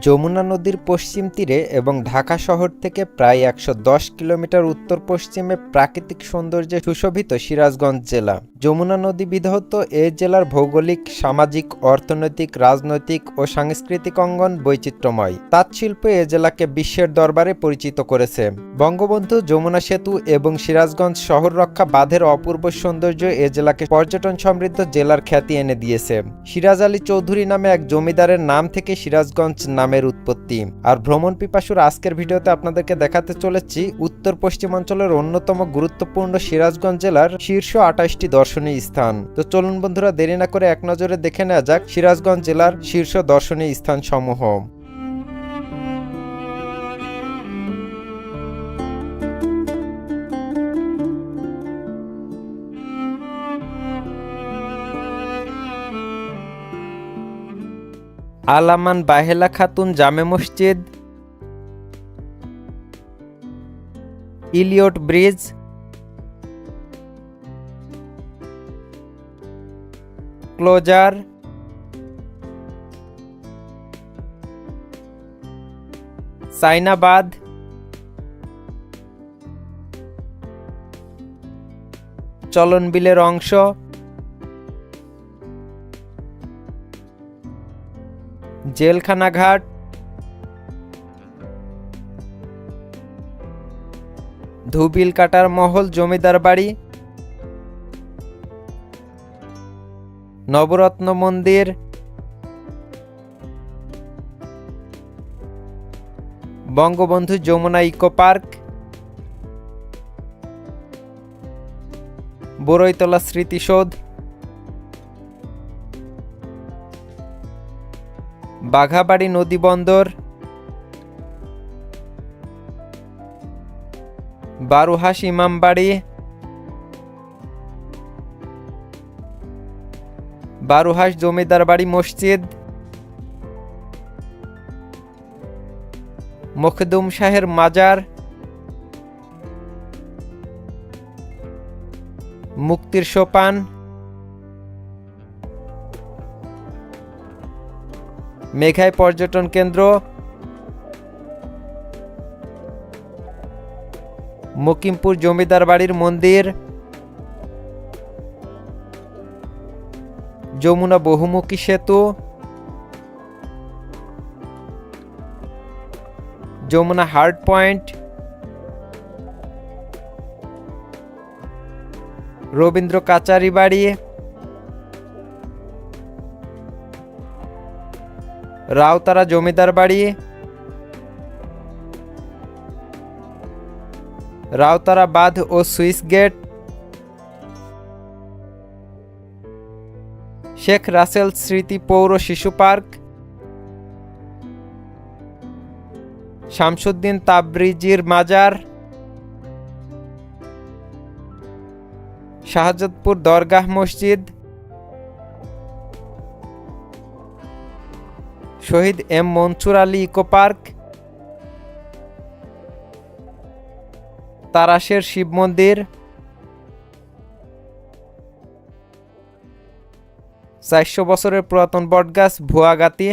যমুনা নদীর পশ্চিম তীরে এবং ঢাকা শহর থেকে প্রায় ১১০ কিলোমিটার উত্তর পশ্চিমে প্রাকৃতিক সৌন্দর্যে সুশোভিত সিরাজগঞ্জ জেলা। যমুনা নদী বিধৌত এ জেলার ভৌগোলিক, সামাজিক, অর্থনৈতিক, রাজনৈতিক ও সাংস্কৃতিক অঙ্গন বৈচিত্র্যময়। তাঁতশিল্প এ জেলাকে বিশ্বের দরবারে পরিচিত করেছে। বঙ্গবন্ধু যমুনা সেতু এবং সিরাজগঞ্জ শহর রক্ষা বাঁধের অপূর্ব সৌন্দর্য এ জেলাকে পর্যটন সমৃদ্ধ জেলার খ্যাতি এনে দিয়েছে। সিরাজ আলী চৌধুরী নামে এক জমিদারের নাম থেকে সিরাজগঞ্জ নামের উৎপত্তি। আর ভ্রমণ পিপাসুর আজকের ভিডিওতে আপনাদেরকে দেখাতে চলেছি উত্তর পশ্চিমাঞ্চলের অন্যতম গুরুত্বপূর্ণ সিরাজগঞ্জ জেলার শীর্ষ ২৮টি দর্শনীয় স্থান। তো চলুন বন্ধুরা, দেরি না করে এক নজরে দেখে নেওয়া যাক সিরাজগঞ্জ জেলার শীর্ষ দর্শনীয় স্থানসমূহ। আল আমান বাহেলা খাতুন জামে মসজিদ, ইলিয়ট ব্রিজ, ক্লোজার, সাইনাবাদ, চলন বিলের অংশ, জেলখানা ঘাট, ধুবিল কাটার মহল জমিদার বাড়ি, নবরত্ন মন্দির, বঙ্গবন্ধু যমুনা ইকো পার্ক, বড়ইতলা স্মৃতিসৌধ, বাঘাবাড়ি নদী বন্দর, বারুহাস ইমামবাড়ি, বারুহাস জমিদার বাড়ি মসজিদ, মখদুম শাহের মাজার, মুক্তির সোপান, মেঘাই পর্যটন কেন্দ্র, মকিমপুর জমিদার বাড়ির মন্দির, যমুনা বহুমুখী সেতু, যমুনা হার্ট পয়েন্ট, রবীন্দ্র কাচারি বাড়ি, রাউতারা জমিদার বাড়ি, রাউতারা বাঁধ ও সুইস গেট, শেখ রাসেল স্মৃতি পৌর শিশু পার্ক, শামসুদ্দিন তাবরিজির মাজার, শাহজাদপুর দরগাহ মসজিদ, Shaheed M Mansur Ali eco park, তারাশের শিব মন্দির, ৪০০ বছরের পুরাতন বটগাছ ভুয়াগাতি,